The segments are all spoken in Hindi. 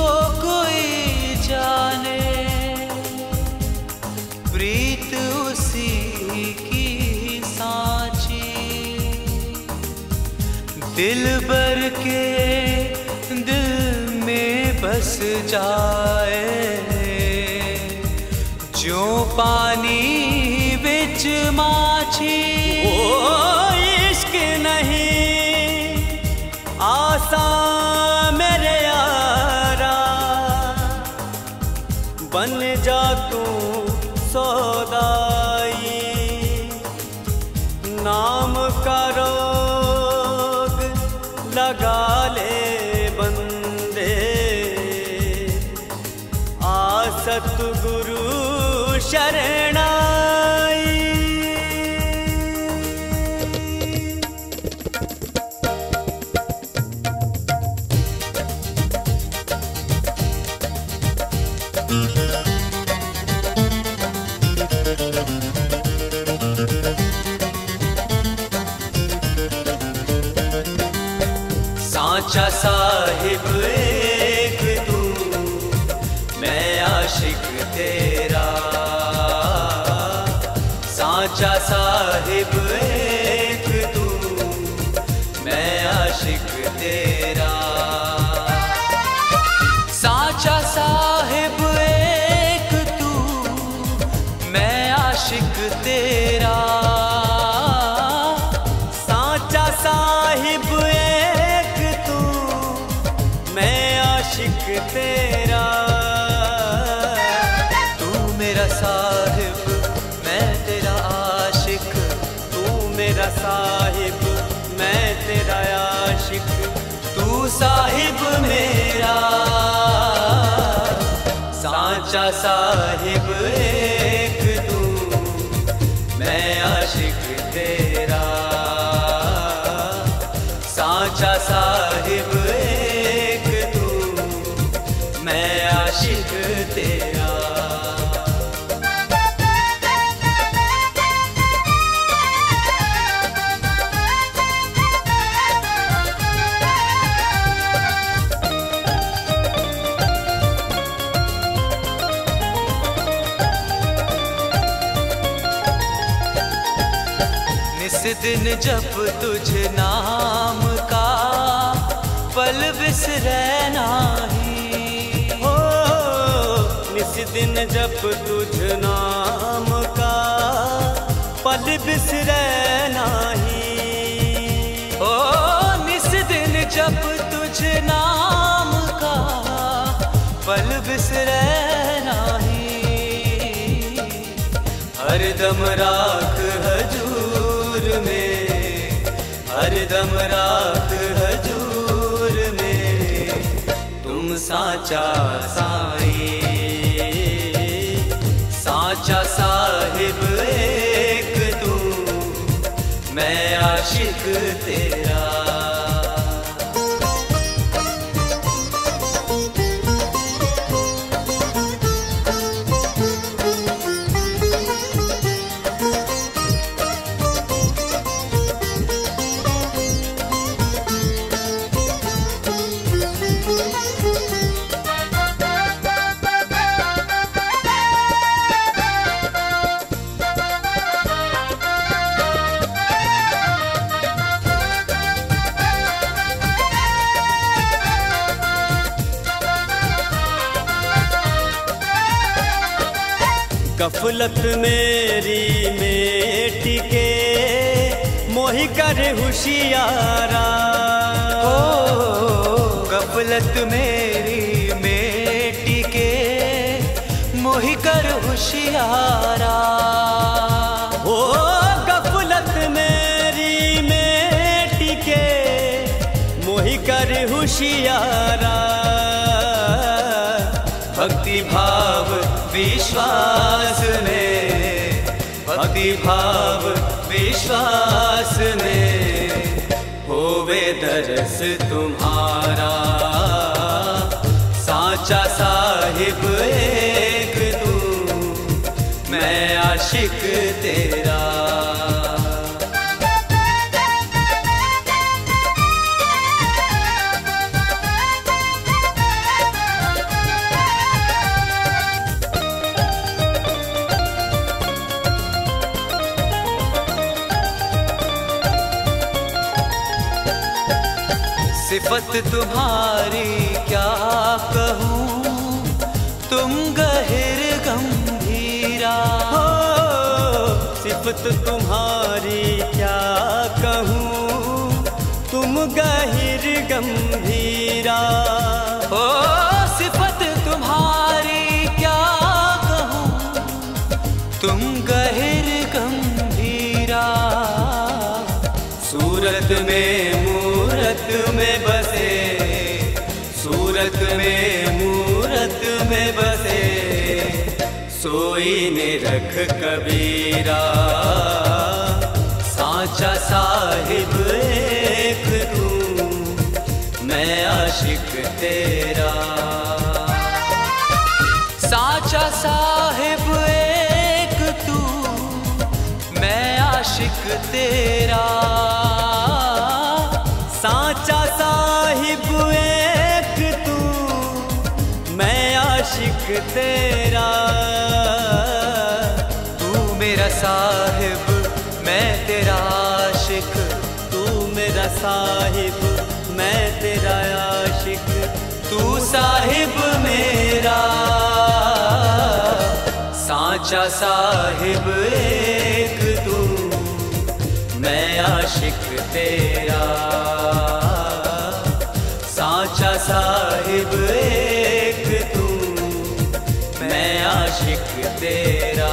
को कोई जाने, प्रीत उसी की सांची। दिल भर के दिल में बस जाए, जो पानी बिच माछी। ओ इश्क नहीं आसान मेरे यारा, बन जा तू सौदाई। नाम का रोग लगा ले बंदे, आ सतगुरु शरणाई। सांचा साहिब एक तू, मैं आशिक तेरा। सांचा साहिब एक तू, मैं आशिक तेरा। सांचा साहिब एक तू, मैं आशिक तेरा। सांचा साहिब एक तू, मैं आशिक तेरा। तू मेरा साहिब मैं तेरा आशिक, तू मेरा साहिब मैं तेरा आशिक। तू साहिब मेरा, सांचा साहिब एक तू, मैं आशिक तेरा। सांचा साहिब एक तू, मैं आशिक तेरा। निस दिन जब तुझ नाम का पल बिसरे नाही। हो निस दिन जब तुझ नाम का पल बिसरे नाही। ओ निस दिन जब तुझ नाम का पल बिसरे नाही। हरदम राख हजूर में, हरदम राख हजूर में, तुम सांचा साई। सांचा साहिब एक तू, मैं आशिक तेरा। गफलत मेरी में टिके, मोहि कर होशियारा। गफलत मेरी में टिके, मोहि कर होशियारा। ओ गफलत मेरी में टिके, मोहि कर होशियारा। भक्ति भाव विश्वास में, भक्ति भाव विश्वास में, होवे दरस तुम्हारा। सांचा साहिब एक तू, मैं आशिक तेरा। सिफत तुम्हारी क्या कहूँ, तुम गहिर गंभीरा। हो सिफत तुम्हारी क्या कहूँ, तुम गहिर गंभीरा। ओ सिफत तुम्हारी क्या कहूँ, तुम गहिर गंभीरा। सूरत में मूरत में बसे, सूरत में मूरत में बसे, सोई ने रख कबीरा। साचा साहिब एक तू, मैं आशिक तेरा। साचा साहिब एक तू, मैं आशिक तेरा। साचा साहिब एक तू, मैं आशिक तेरा। तू मेरा साहिब, मैं तेरा आशिक। तू मेरा साहिब, मैं तेरा आशिक। तू साहिब मेरा। साचा साहिब एक तू, मैं आशिक तेरा। साचा साहिब एक तू, मैं आशिक तेरा।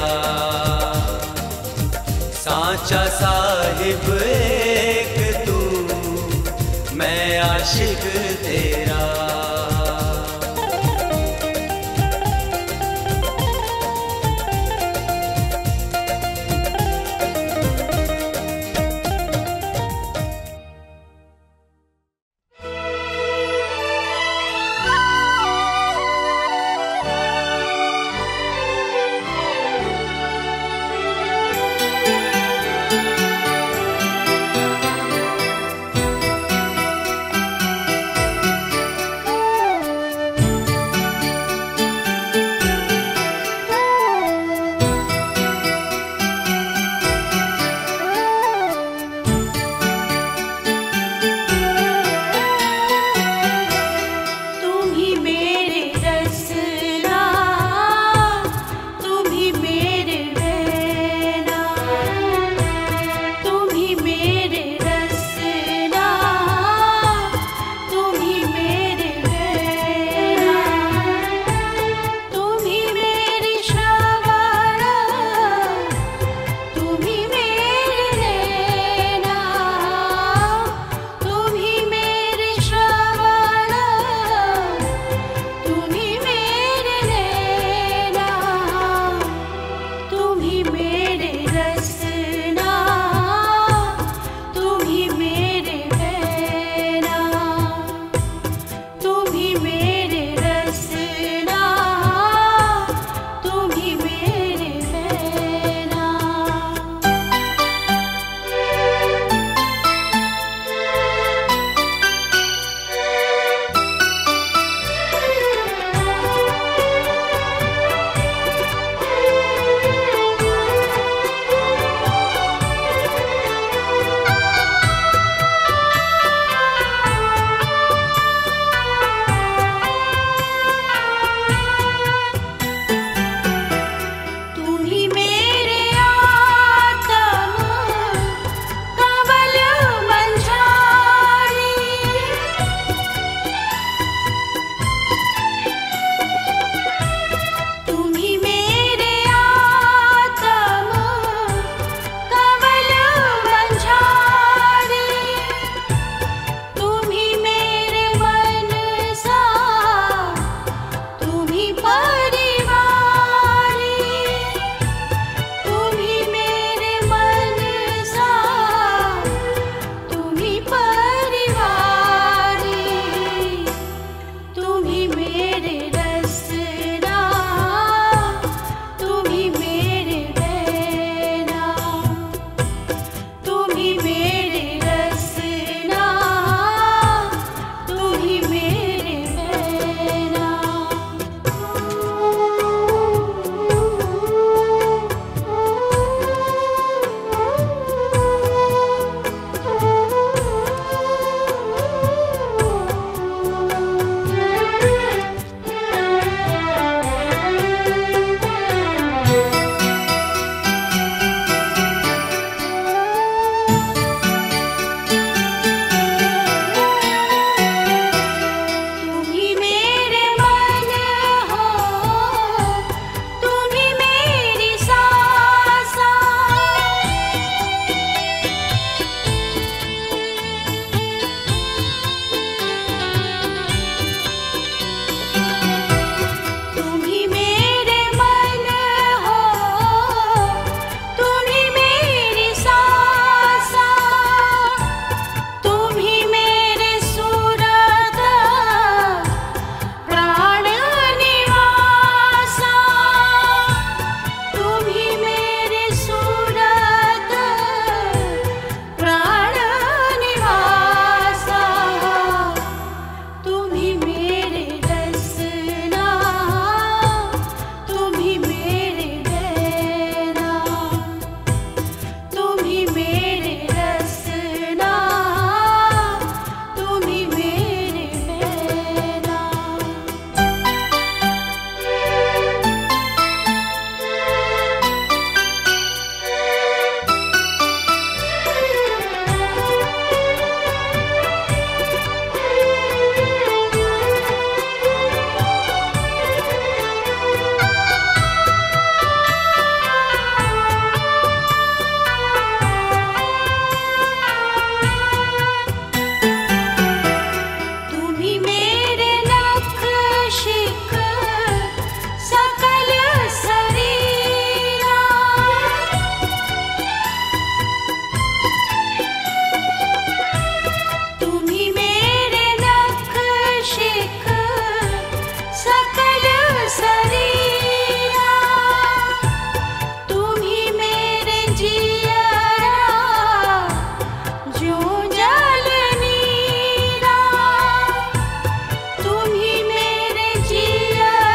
साचा साहिब एक तू, मैं आशिक तेरा। सकल शरीरा तुम्ही मेरे जियरा जो जल नीरा तुम्ही मेरे जियरा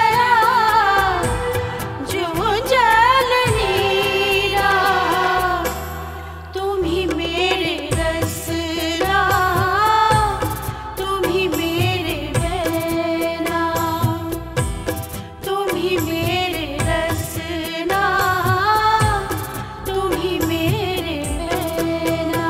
जो जल नीरा तुम्ही मेरे रसना तुम्ही मेरे बैना तुम्ही मेरे रसना तुम्ही मेरे बैना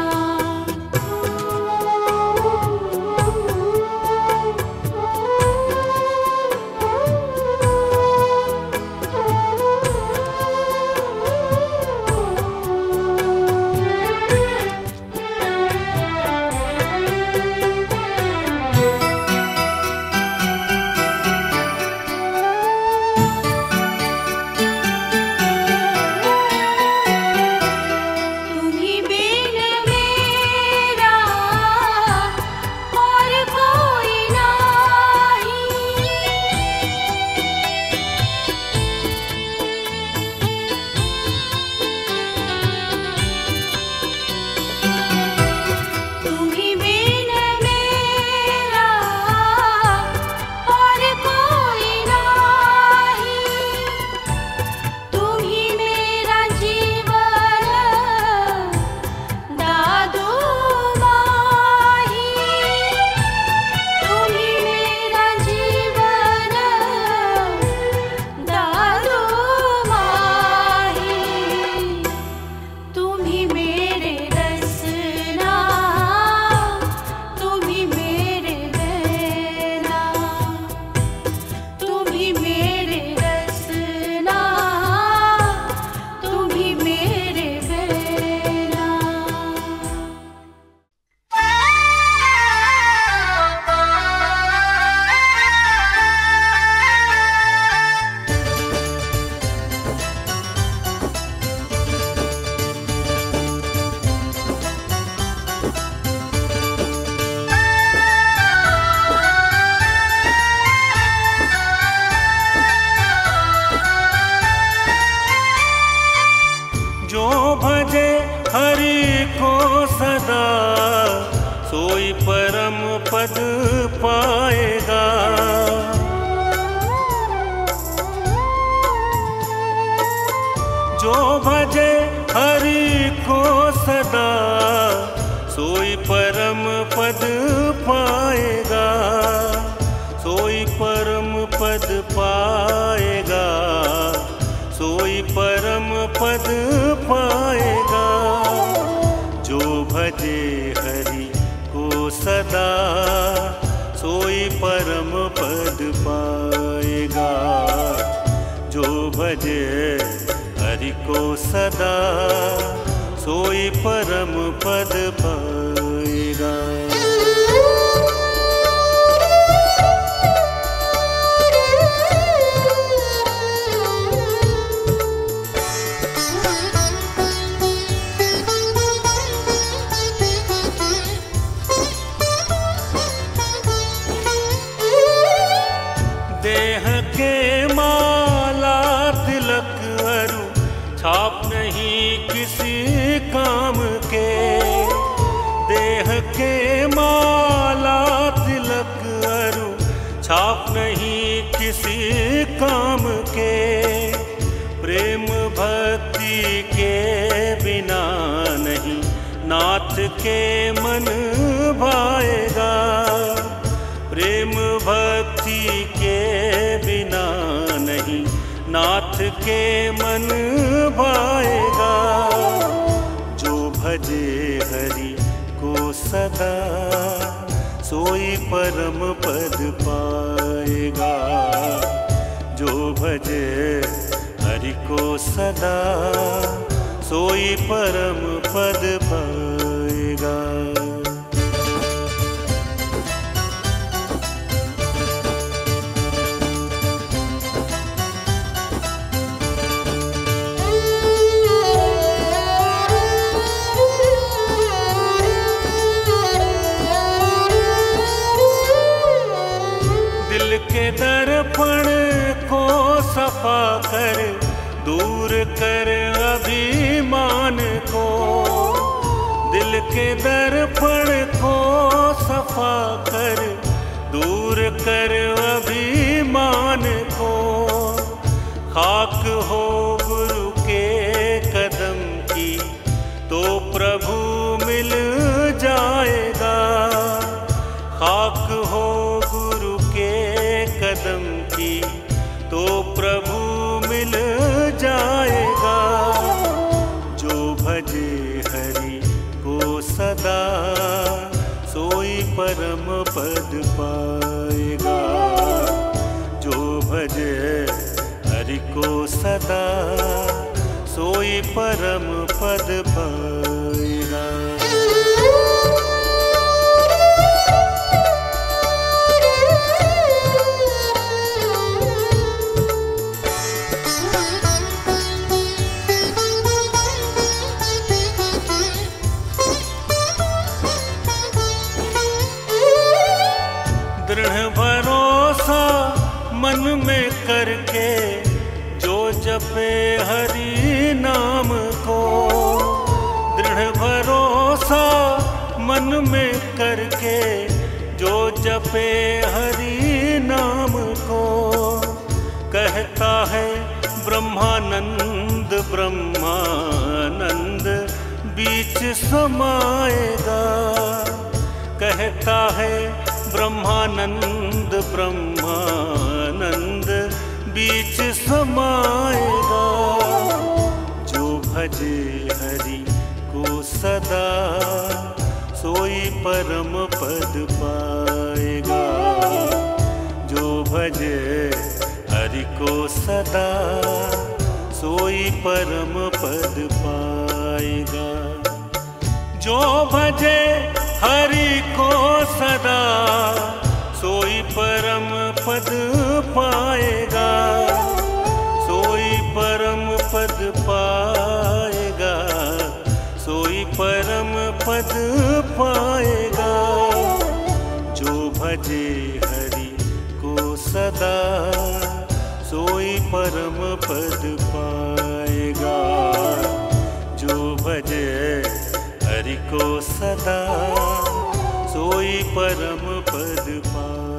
तुम्ही बिन मेरा और कोई नाही तुम्ही बिन मेरा और कोई नाही तुम्ही मेरा जीवन दादू माही तुम्ही मेरा जीवन दादू माही तुम्ही मेरे रसना तुम्ही मेरे बैना तुम्ही मेरे रसना तुम्ही मेरे बैना जो भजे हरि को सदा सोई परम पद पाएगा। जो भजे हरि को सदा सोई परम पद पाएगा। सोई परम पद पाएगा। सोई परम पद पाएगा। जो भजे हरि को सदा सोई परम पद पाएगा। जो भजे हरि को सदा सोई परम पद पाएगा। देह के माला तिलक अरु छाप नहीं किसी काम के। देह के माला तिलक अरु छाप नहीं किसी काम के। प्रेम भक्ति के बिना नहीं नाथ के मन भाएगा। प्रेम भक्ति के बिना नहीं नाथ के मन भाएगा। जो भजे हरि को सदा सोई परम पद पाएगा। जो भजे हरि को सदा सोई परम पद पाएगा। के दर्पण सफा कर, दूर कर अभिमान को। दिल के दर्पण को सफा कर, दूर कर अभिमान को। खाक हो गुरु के कदम की तो प्रभु मिल जाएगा। खाक हो गुरु के कदम की तो प्रभु मिल जाएगा। जो भजे हरि को सदा सोई परम पद पाएगा। जो भजे हरि को सदा सोई परम पद पाएगा। दृढ़ भरोसा मन में करके जो जपे हरि नाम को। दृढ़ भरोसा मन में करके जो जपे हरि नाम को। कहता है ब्रह्मानंद ब्रह्मानंद बीच समाएगा। कहता है ब्रह्मानंद ब्रह्मानंद बीच समाएगा। जो भजे हरि को सदा सोई परम पद पाएगा। जो भजे हरि को सदा सोई परम पद पाएगा। जो भजे हरि को सदा सोई परम पद पाएगा। सोई परम पद पाएगा। सोई परम पद पाएगा। जो भजे हरि को सदा सोई परम पद पाएगा। जो भजे हरि को सदा सोई परम पद पाएगा।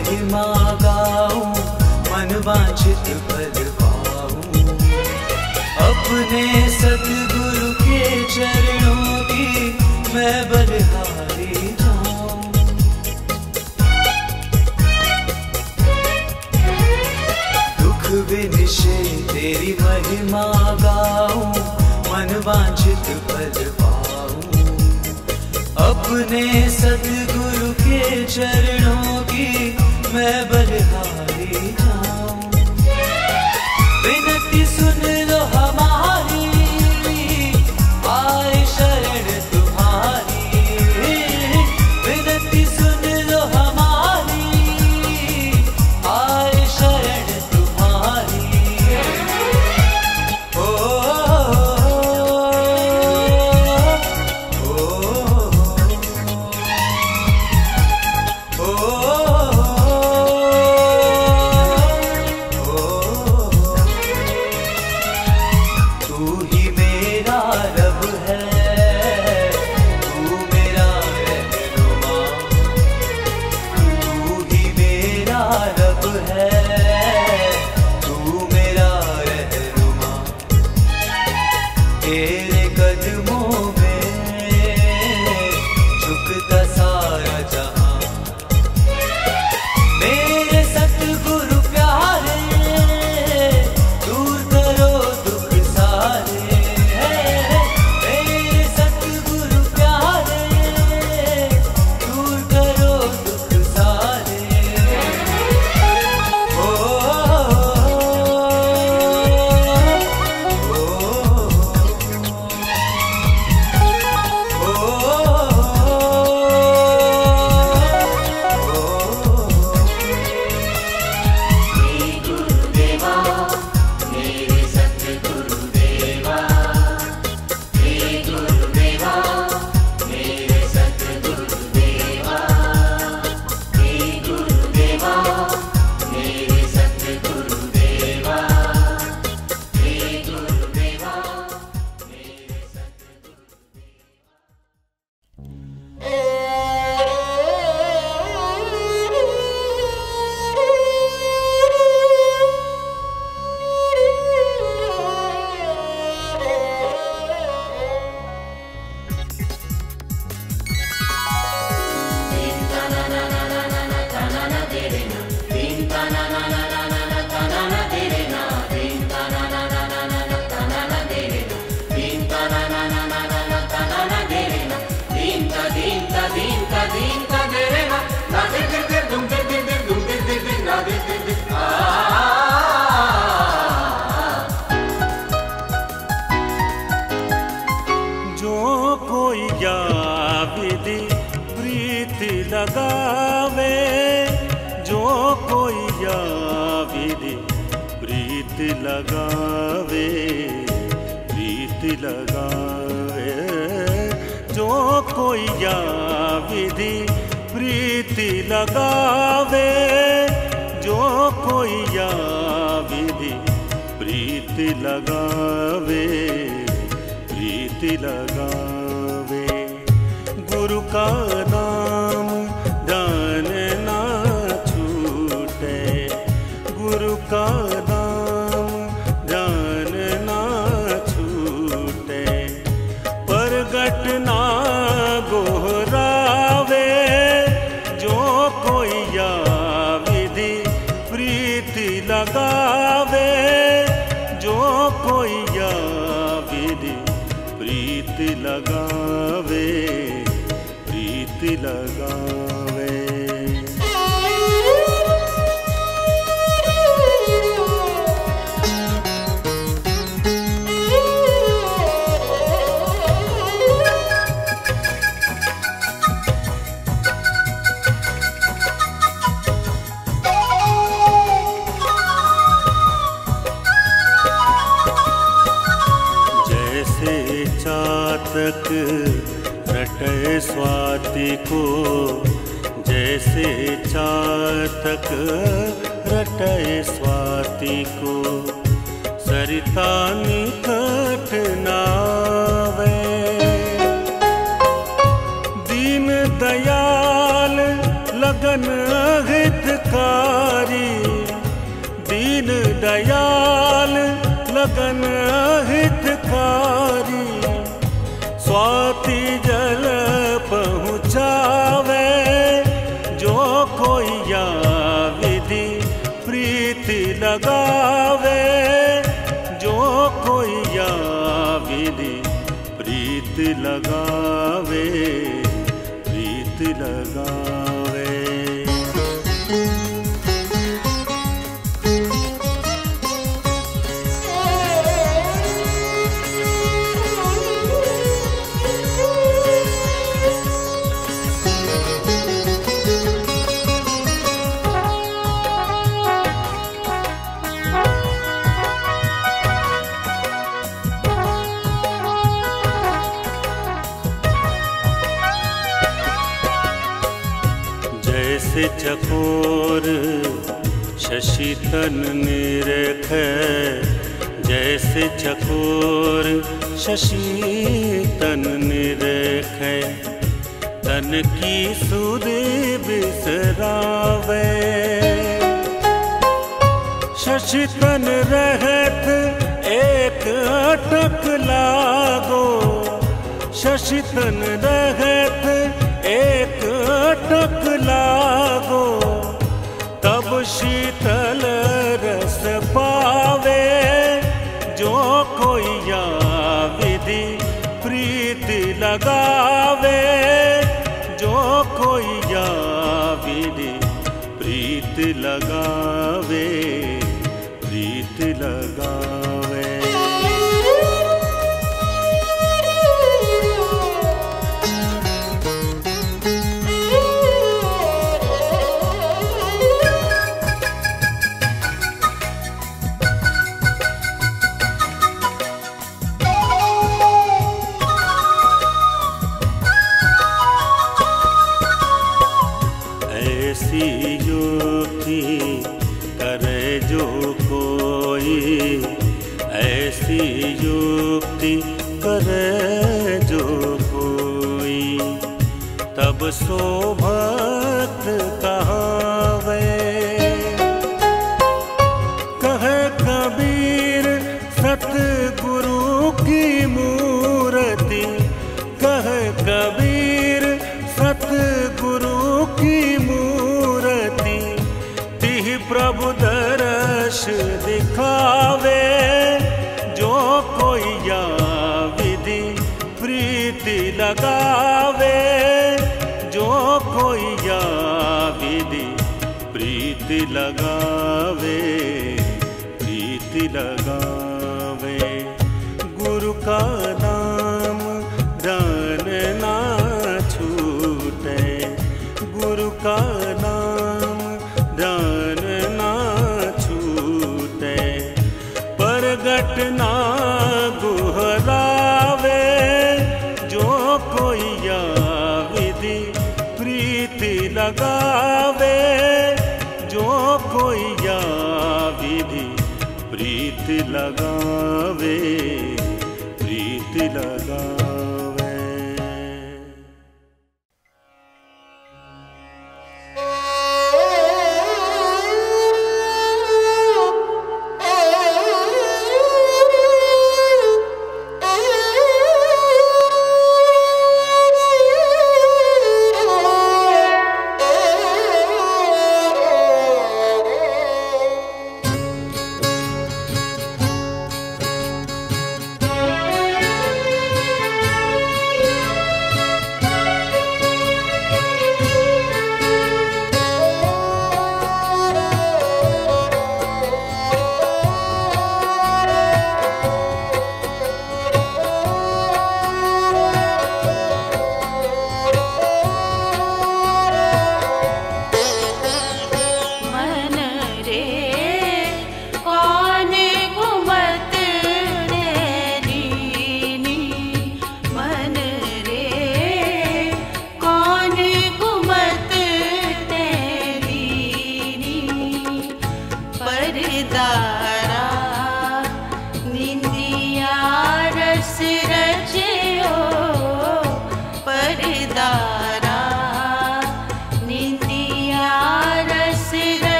महिमा गाऊं, मन वांछित फल पाऊं। अपने सतगुरु के चरणों की मैं बलिहारी जाऊं। दुख विनिशे तेरी महिमा गाऊं, मन वांछित फल पाऊं। अपने सतगुरु के चरणों की मैं बलिहारी जाऊं। विनती सुन लो हमारी, आए शरण तुम्हारी। विनती सुन लो हमारी, आए शरण तुम्हारी। ओ, तेरे कदमों में झुकता सारा जहां। मेरे सतगुरु प्यारे, दूर करो दुख सारे। मेरे सतगुरु प्यारे, दूर करो दुख सारे। ओ, जो कोई या विधि प्रीति लगावे, जो कोई या विधि प्रीति लगावे, प्रीति लगावे। जो कोई या विधि प्रीति लगावे, जो कोई या विधि प्रीति लगावे, प्रीति लगावे। गुरु का नाम ध्यान ना छूटे, गुरु का नाम ध्यान ना छूटे। परगट ना गोहरावे, जो कोई या विधि प्रीति लगावे, जो कोई या विधि प्रीति लगावे, प्रीति लगावे। चातक रटे स्वाति को, जैसे चातक रटे स्वाति को। सरिता निकट नावे, दीन दयाल लगन हित हितकारी, दीन दयाल लगन हितकारी। स्वाति जल पहुँचावे जो कोई या विधि प्रीति लगावे, जो कोई या विधि प्रीति लगावे, प्रीति लगावे। जैसे चकोर शशि तन निरखे, जैसे चकोर शशि तन निरखे। तन की सुधि बिसरावे, शशि तन रहत एक अटक लागो। शशि तन रहत एक अटक लागो, तब शीतल रस पावे जो कोई या विधि प्रीति लगावे, जो कोई या विधि प्रीति लगावे, प्रीति लगावे। ऐसी युक्ति करे जो कोई, ऐसी युक्ति करे जो कोई। तब सो भक्त कहावे, कहे कबीर सतगुरु की मूर्ति। कहे कबीर सतगुरु की मूर्ति, तिह प्रभु दर्श दिखावे जो कोई या विधि प्रीति लगावे, जो कोई या विधि प्रीति लगावे, प्रीति लगावे। गुरु का नाम ध्यान ना छूटे, गुरु का नाम ध्यान ना छूटे। परगट ना गुहरावे जो कोई या विधि प्रीति लगावे, जो कोई या विधि प्रीति लगावे, प्रीति लगावे।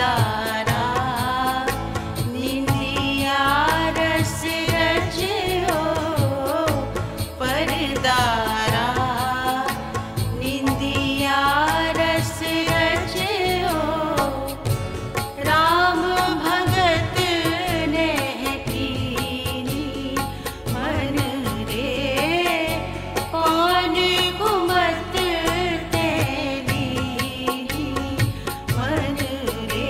परदारा निंदिया रस रजो परदारा निंदिया रस रजो राम भगत ने कीनी मन रे कौन घुमत तेली मन रे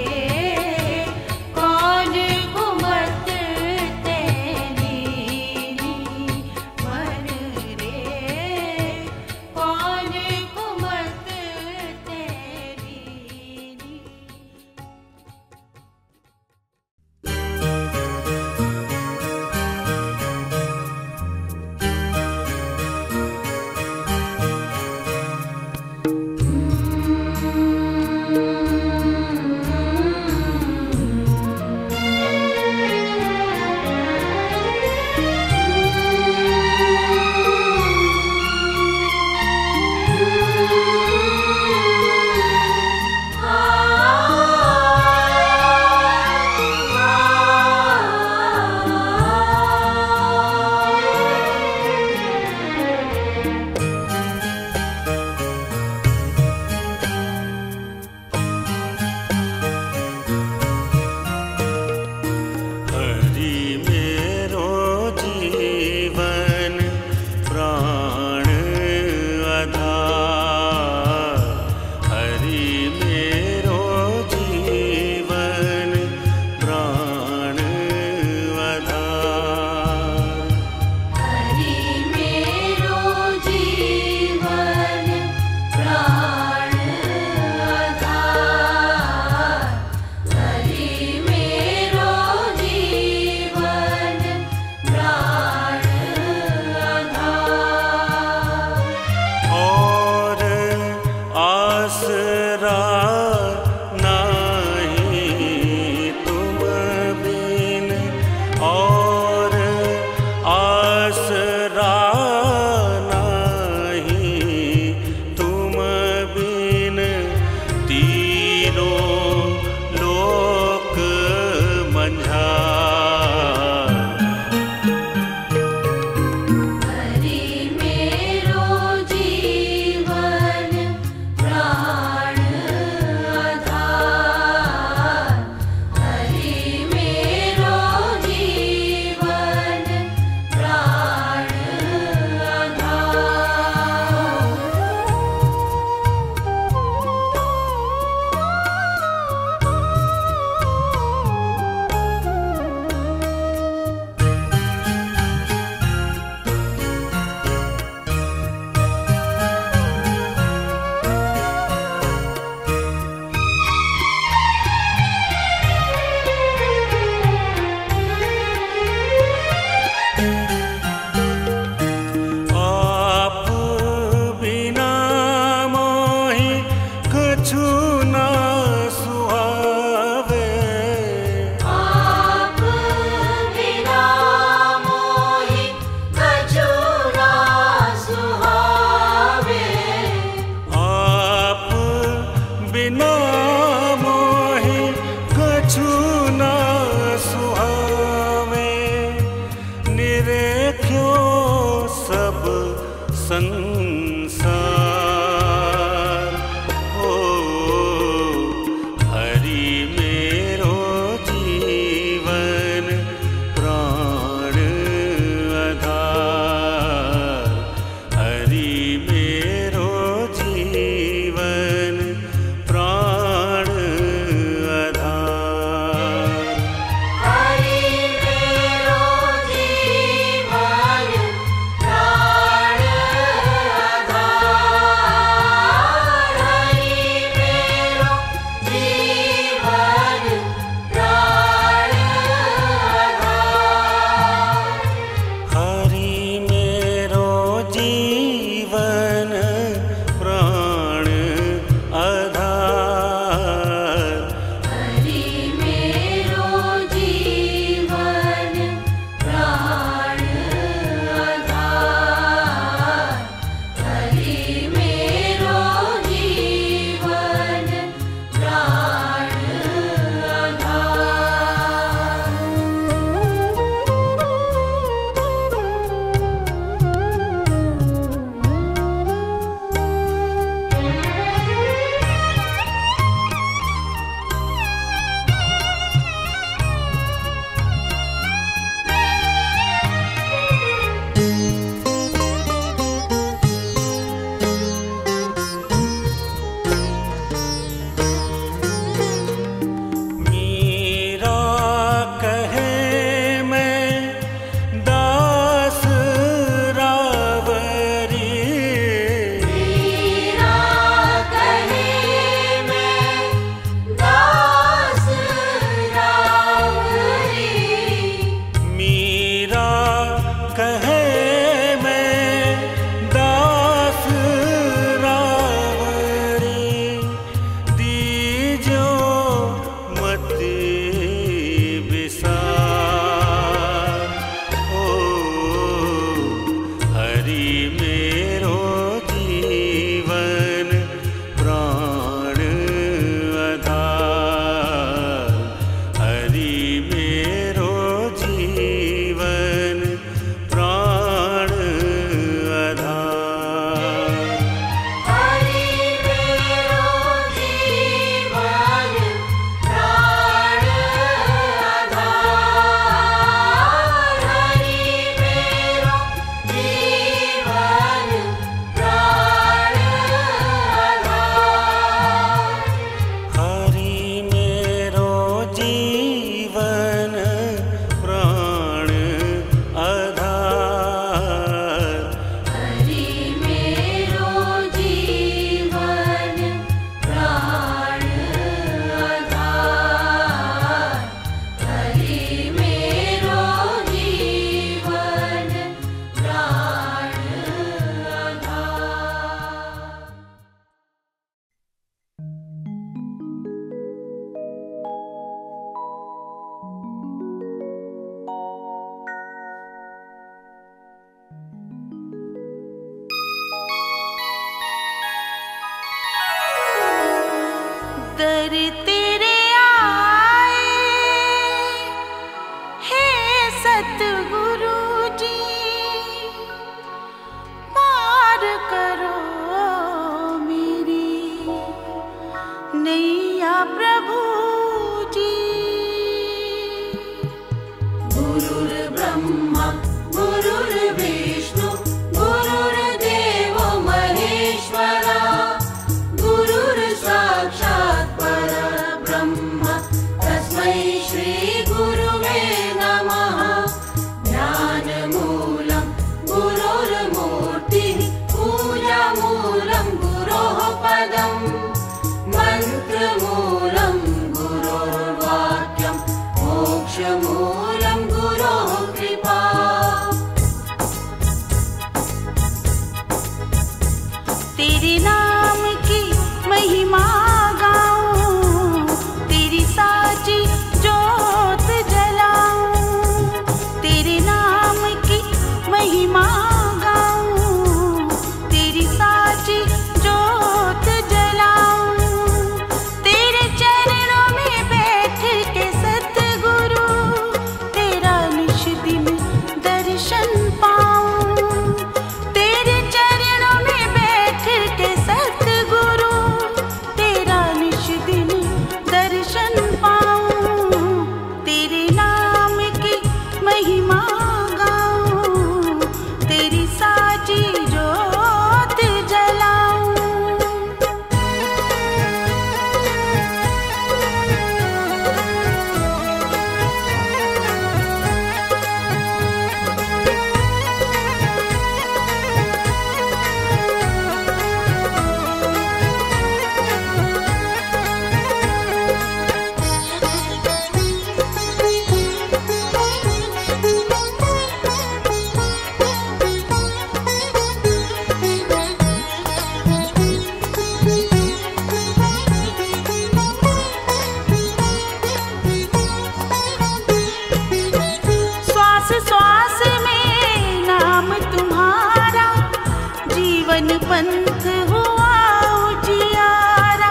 जीवन पंथ हुआ उजियारा,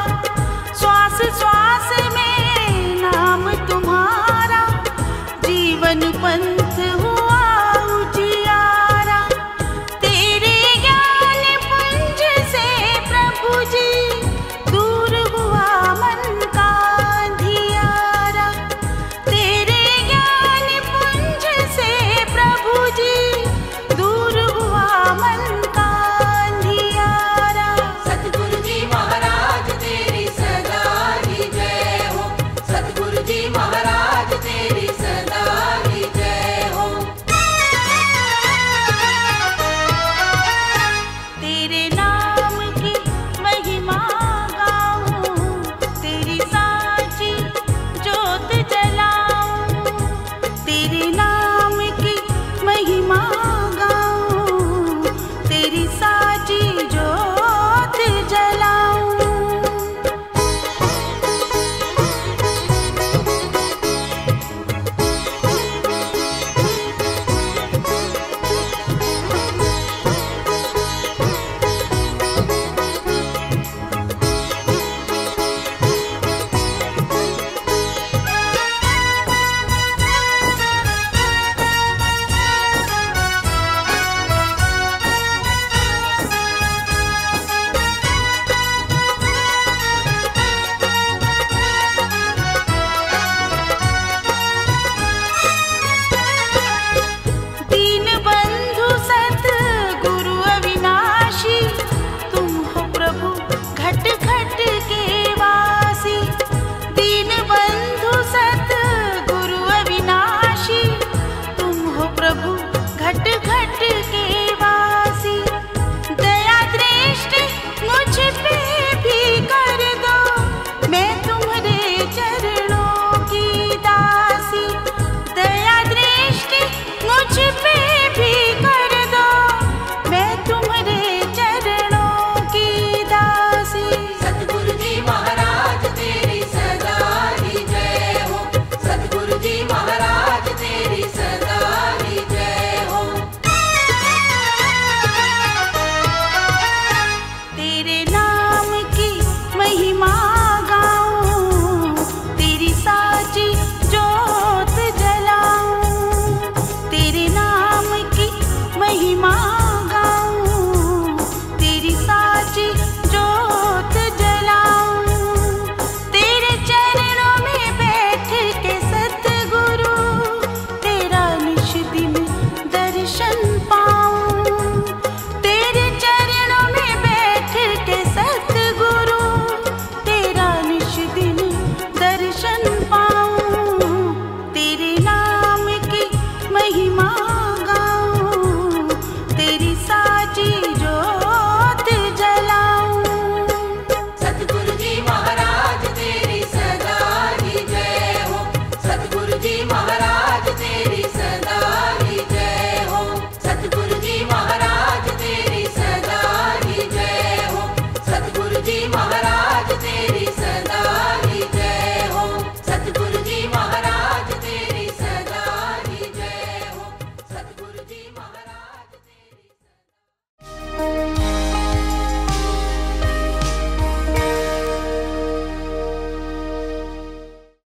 श्वास श्वास में नाम तुम्हारा, जीवन पंथ हुआ उजियारा। तेरे ज्ञान पुंज से प्रभु जी दूर हुआ मन का अंधियारा। तेरे ज्ञान पुंज से प्रभु जी दूर हुआ मन का अंधियारा। सतगुरु जी महाराज तेरी सदा ही जय हो, सतगुरु जी महाराज तेरी